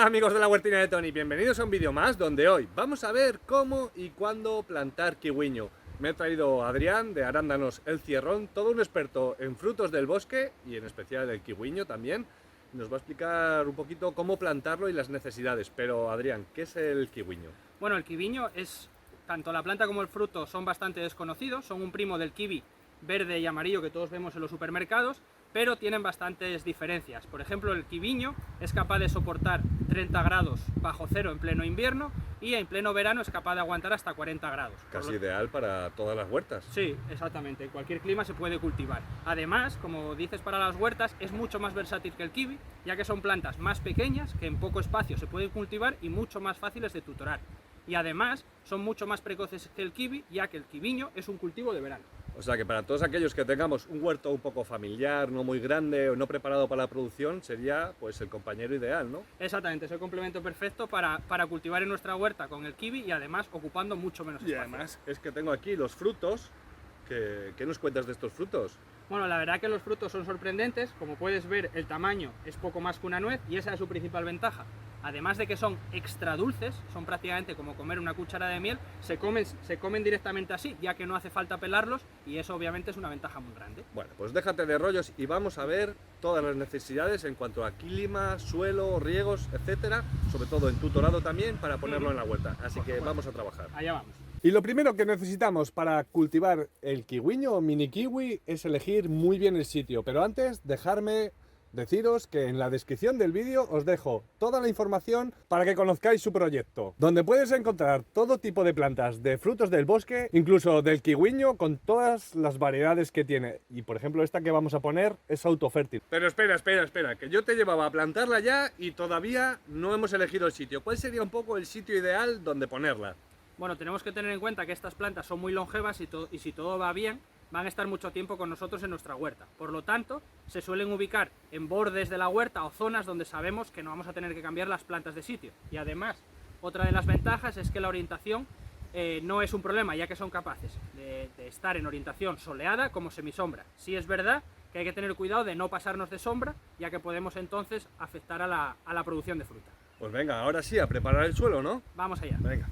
amigos de la huertina de Tony, bienvenidos a un vídeo más donde hoy vamos a ver cómo y cuándo plantar kiwiño. Me he traído a Adrián de Arándanos El Cierrón, todo un experto en frutos del bosque y en especial el kiwiño también. Nos va a explicar un poquito cómo plantarlo y las necesidades. Pero Adrián, ¿qué es el kiwiño? Bueno, el kiwiño es, tanto la planta como el fruto son bastante desconocidos, son un primo del kiwi verde y amarillo que todos vemos en los supermercados, pero tienen bastantes diferencias. Por ejemplo, el kiwiño es capaz de soportar 30 grados bajo cero en pleno invierno y en pleno verano es capaz de aguantar hasta 40 grados. Casi ideal para todas las huertas. Sí, exactamente, en cualquier clima se puede cultivar. Además, como dices, para las huertas es mucho más versátil que el kiwi, ya que son plantas más pequeñas que en poco espacio se pueden cultivar y mucho más fáciles de tutorar. Y además son mucho más precoces que el kiwi, ya que el kiwiño es un cultivo de verano. O sea que para todos aquellos que tengamos un huerto un poco familiar, no muy grande o no preparado para la producción, sería pues el compañero ideal, ¿no? Exactamente, es el complemento perfecto para cultivar en nuestra huerta con el kiwi y además ocupando mucho menos espacio. Y además es que tengo aquí los frutos. ¿Qué nos cuentas de estos frutos? Bueno, la verdad que los frutos son sorprendentes. Como puedes ver, el tamaño es poco más que una nuez y esa es su principal ventaja. Además de que son extra dulces, son prácticamente como comer una cuchara de miel, se comen directamente así, ya que no hace falta pelarlos y eso obviamente es una ventaja muy grande. Bueno, pues déjate de rollos y vamos a ver todas las necesidades en cuanto a clima, suelo, riegos, etcétera, sobre todo en tutorado también para ponerlo en la huerta. Así que vamos a trabajar. Allá vamos. Y lo primero que necesitamos para cultivar el kiwiño o mini kiwi es elegir muy bien el sitio, pero antes dejarme deciros que en la descripción del vídeo os dejo toda la información para que conozcáis su proyecto, donde puedes encontrar todo tipo de plantas de frutos del bosque, incluso del kiwiño, con todas las variedades que tiene. Y por ejemplo esta que vamos a poner es autofértil. Pero espera, que yo te llevaba a plantarla ya y todavía no hemos elegido el sitio. ¿Cuál sería un poco el sitio ideal donde ponerla? Bueno, tenemos que tener en cuenta que estas plantas son muy longevas y si todo va bien, van a estar mucho tiempo con nosotros en nuestra huerta. Por lo tanto, se suelen ubicar en bordes de la huerta o zonas donde sabemos que no vamos a tener que cambiar las plantas de sitio. Y además, otra de las ventajas es que la orientación no es un problema, ya que son capaces de estar en orientación soleada como semisombra. Sí es verdad que hay que tener cuidado de no pasarnos de sombra, ya que podemos entonces afectar a la producción de fruta. Pues venga, ahora sí, a preparar el suelo, ¿no? Vamos allá. Venga.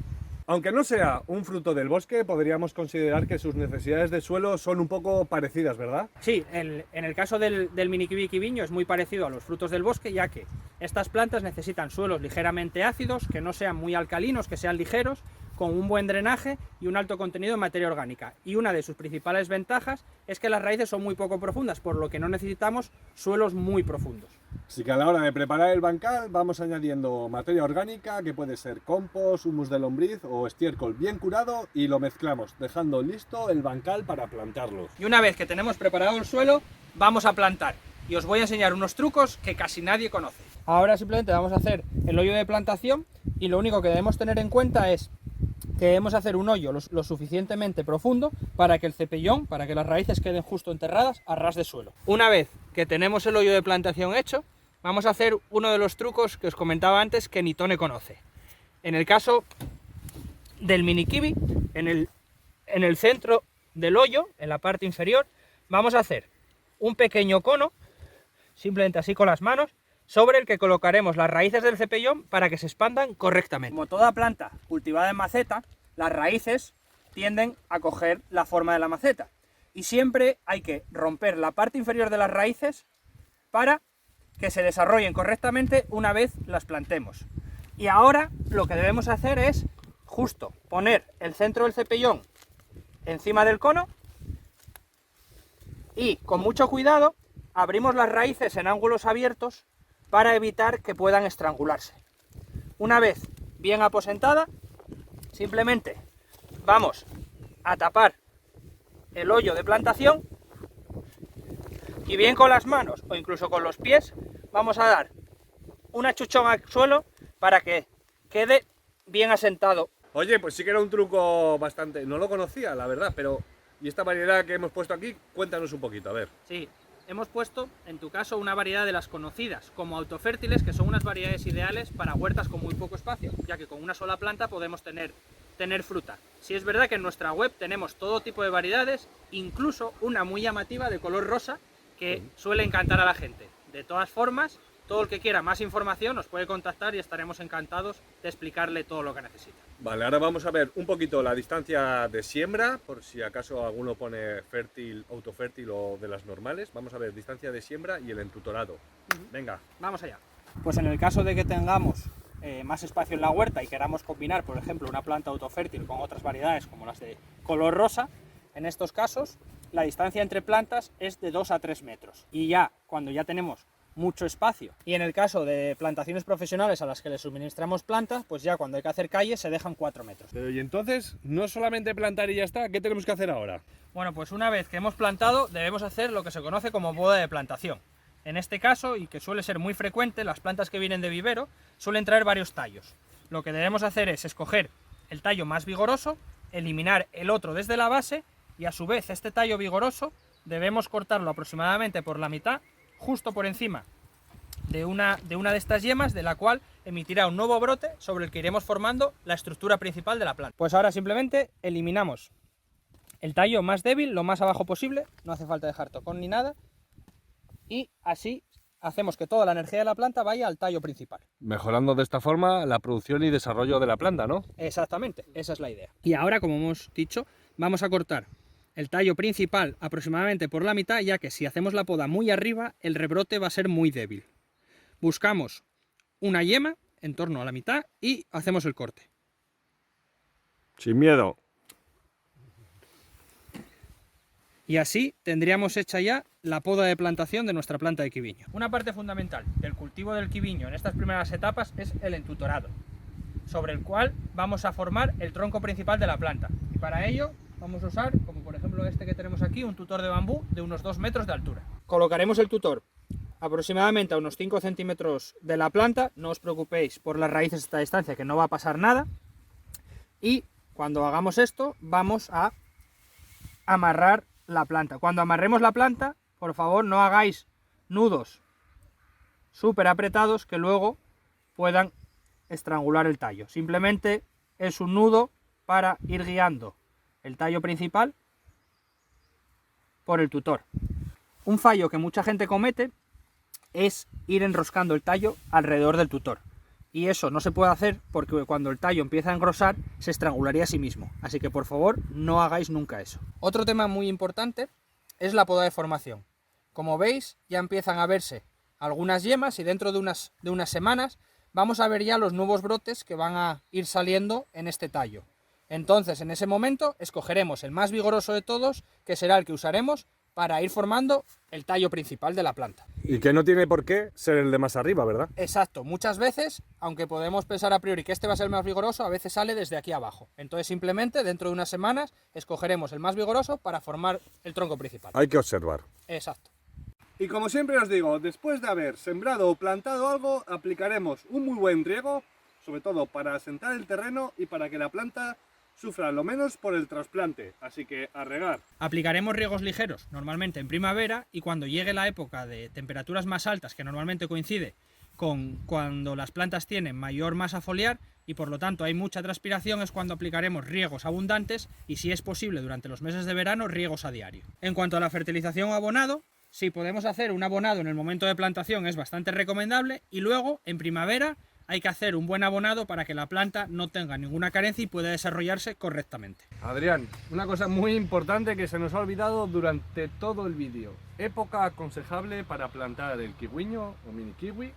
Aunque no sea un fruto del bosque, podríamos considerar que sus necesidades de suelo son un poco parecidas, ¿verdad? Sí, en el caso del mini kiwi kiwiño es muy parecido a los frutos del bosque, ya que estas plantas necesitan suelos ligeramente ácidos, que no sean muy alcalinos, que sean ligeros, con un buen drenaje y un alto contenido de materia orgánica. Y una de sus principales ventajas es que las raíces son muy poco profundas, por lo que no necesitamos suelos muy profundos. Así que a la hora de preparar el bancal vamos añadiendo materia orgánica, que puede ser compost, humus de lombriz o estiércol bien curado, y lo mezclamos, dejando listo el bancal para plantarlos. Y una vez que tenemos preparado el suelo, vamos a plantar. Y os voy a enseñar unos trucos que casi nadie conoce. Ahora simplemente vamos a hacer el hoyo de plantación y lo único que debemos tener en cuenta es que debemos hacer un hoyo lo suficientemente profundo para que el cepellón, para que las raíces queden justo enterradas a ras de suelo. Una vez que tenemos el hoyo de plantación hecho, vamos a hacer uno de los trucos que os comentaba antes que ni Tone conoce. En el caso del mini kiwi, en el centro del hoyo, en la parte inferior, vamos a hacer un pequeño cono, simplemente así con las manos, sobre el que colocaremos las raíces del cepellón para que se expandan correctamente. Como toda planta cultivada en maceta, las raíces tienden a coger la forma de la maceta. Y siempre hay que romper la parte inferior de las raíces para que se desarrollen correctamente una vez las plantemos. Y ahora lo que debemos hacer es justo poner el centro del cepellón encima del cono y con mucho cuidado abrimos las raíces en ángulos abiertos para evitar que puedan estrangularse. Una vez bien aposentada, simplemente vamos a tapar el hoyo de plantación y bien con las manos o incluso con los pies vamos a dar un achuchón al suelo para que quede bien asentado. Oye, pues sí que era un truco bastante... No lo conocía, la verdad, pero... ¿Y esta variedad que hemos puesto aquí? Cuéntanos un poquito, a ver. Sí, hemos puesto, en tu caso, una variedad de las conocidas como autofértiles, que son unas variedades ideales para huertas con muy poco espacio, ya que con una sola planta podemos tener fruta. Sí es verdad que en nuestra web tenemos todo tipo de variedades, incluso una muy llamativa de color rosa, que suele encantar a la gente. De todas formas, todo el que quiera más información nos puede contactar y estaremos encantados de explicarle todo lo que necesita. Vale, ahora vamos a ver un poquito la distancia de siembra, por si acaso alguno pone fértil, autofértil o de las normales. Vamos a ver distancia de siembra y el entutorado. Venga. Vamos allá. Pues en el caso de que tengamos más espacio en la huerta y queramos combinar, por ejemplo, una planta autofértil con otras variedades como las de color rosa, en estos casos la distancia entre plantas es de 2 a 3 metros. Y ya cuando ya tenemos mucho espacio, y en el caso de plantaciones profesionales a las que les suministramos plantas, pues ya cuando hay que hacer calles se dejan 4 metros. Pero y entonces, no solamente plantar y ya está, ¿qué tenemos que hacer ahora? Bueno, pues una vez que hemos plantado debemos hacer lo que se conoce como poda de plantación. En este caso, y que suele ser muy frecuente, las plantas que vienen de vivero suelen traer varios tallos. Lo que debemos hacer es escoger el tallo más vigoroso, eliminar el otro desde la base y a su vez este tallo vigoroso debemos cortarlo aproximadamente por la mitad, justo por encima de una de estas yemas, de la cual emitirá un nuevo brote sobre el que iremos formando la estructura principal de la planta. Pues ahora simplemente eliminamos el tallo más débil lo más abajo posible, no hace falta dejar tocón ni nada, y así hacemos que toda la energía de la planta vaya al tallo principal. Mejorando de esta forma la producción y desarrollo de la planta, ¿no? Exactamente, esa es la idea. Y ahora, como hemos dicho, vamos a cortar el tallo principal aproximadamente por la mitad, ya que si hacemos la poda muy arriba, el rebrote va a ser muy débil. Buscamos una yema en torno a la mitad y hacemos el corte. Sin miedo. Y así tendríamos hecha ya la poda de plantación de nuestra planta de quiviño. Una parte fundamental del cultivo del quiviño en estas primeras etapas es el entutorado, sobre el cual vamos a formar el tronco principal de la planta. Y para ello vamos a usar, como por ejemplo este que tenemos aquí, un tutor de bambú de unos 2 metros de altura. Colocaremos el tutor aproximadamente a unos 5 centímetros de la planta, no os preocupéis por las raíces de esta distancia, que no va a pasar nada. Y cuando hagamos esto vamos a amarrar la planta. Cuando amarremos la planta, por favor no hagáis nudos súper apretados que luego puedan estrangular el tallo. Simplemente es un nudo para ir guiando el tallo principal por el tutor. Un fallo que mucha gente comete es ir enroscando el tallo alrededor del tutor. Y eso no se puede hacer porque cuando el tallo empieza a engrosar se estrangularía a sí mismo. Así que por favor no hagáis nunca eso. Otro tema muy importante es la poda de formación. Como veis ya empiezan a verse algunas yemas y dentro de unas semanas vamos a ver ya los nuevos brotes que van a ir saliendo en este tallo. Entonces en ese momento escogeremos el más vigoroso de todos, que será el que usaremos para ir formando el tallo principal de la planta. Y que no tiene por qué ser el de más arriba, ¿verdad? Exacto, muchas veces, aunque podemos pensar a priori que este va a ser el más vigoroso, a veces sale desde aquí abajo. Entonces simplemente dentro de unas semanas escogeremos el más vigoroso para formar el tronco principal. Hay que observar. Exacto. Y como siempre os digo, después de haber sembrado o plantado algo, aplicaremos un muy buen riego, sobre todo para asentar el terreno y para que la planta sufra lo menos por el trasplante, así que a regar. Aplicaremos riegos ligeros, normalmente en primavera, y cuando llegue la época de temperaturas más altas, que normalmente coincide con cuando las plantas tienen mayor masa foliar y por lo tanto hay mucha transpiración, es cuando aplicaremos riegos abundantes y, si es posible, durante los meses de verano, riegos a diario. En cuanto a la fertilización o abonado, si podemos hacer un abonado en el momento de plantación es bastante recomendable, y luego en primavera hay que hacer un buen abonado para que la planta no tenga ninguna carencia y pueda desarrollarse correctamente. Adrián, una cosa muy importante que se nos ha olvidado durante todo el vídeo. Época aconsejable para plantar el kiwiño o mini kiwi.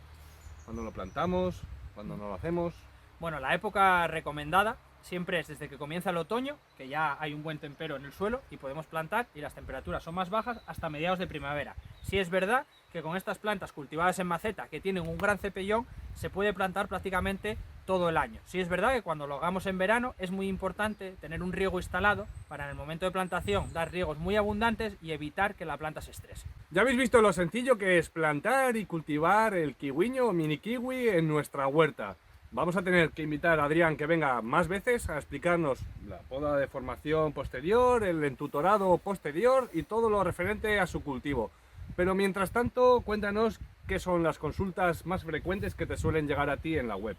Cuando lo plantamos, cuando no lo hacemos. Bueno, la época recomendada siempre es desde que comienza el otoño, que ya hay un buen tempero en el suelo y podemos plantar y las temperaturas son más bajas, hasta mediados de primavera. Sí es verdad que con estas plantas cultivadas en maceta que tienen un gran cepellón se puede plantar prácticamente todo el año. Sí es verdad que cuando lo hagamos en verano es muy importante tener un riego instalado para en el momento de plantación dar riegos muy abundantes y evitar que la planta se estrese. Ya habéis visto lo sencillo que es plantar y cultivar el kiwiño o mini kiwi en nuestra huerta. Vamos a tener que invitar a Adrián que venga más veces a explicarnos la poda de formación posterior, el entutorado posterior y todo lo referente a su cultivo. Pero mientras tanto, cuéntanos qué son las consultas más frecuentes que te suelen llegar a ti en la web.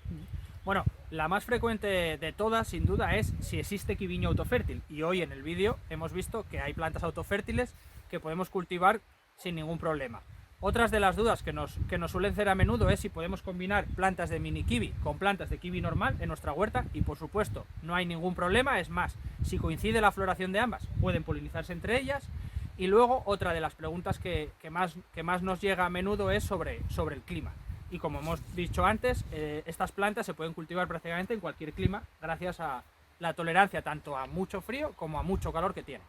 Bueno, la más frecuente de todas, sin duda, es si existe kiwiño autofértil. Y hoy en el vídeo hemos visto que hay plantas autofértiles que podemos cultivar sin ningún problema. Otras de las dudas que nos suelen hacer a menudo es si podemos combinar plantas de mini kiwi con plantas de kiwi normal en nuestra huerta, y por supuesto no hay ningún problema. Es más, si coincide la floración de ambas, pueden polinizarse entre ellas. Y luego otra de las preguntas que más nos llega a menudo es sobre el clima. Y como hemos dicho antes, estas plantas se pueden cultivar prácticamente en cualquier clima gracias a la tolerancia tanto a mucho frío como a mucho calor que tienen.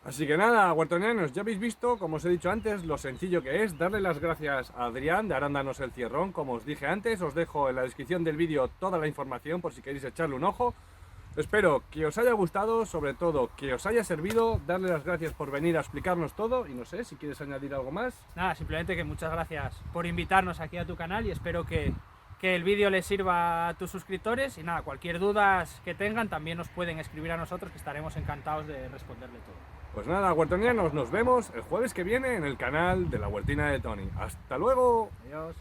Así que nada, huertonianos, ya habéis visto, como os he dicho antes, lo sencillo que es. Darle las gracias a Adrián de Arándanos El Cierrón. Como os dije antes, os dejo en la descripción del vídeo toda la información por si queréis echarle un ojo. Espero que os haya gustado, sobre todo que os haya servido. Darle las gracias por venir a explicarnos todo y no sé si quieres añadir algo más. Nada, simplemente que muchas gracias por invitarnos aquí a tu canal y espero que el vídeo les sirva a tus suscriptores. Y nada, cualquier duda que tengan también nos pueden escribir a nosotros, que estaremos encantados de responderle todo. Pues nada, huertonianos, nos vemos el jueves que viene en el canal de la Huertina de Tony. ¡Hasta luego! Adiós.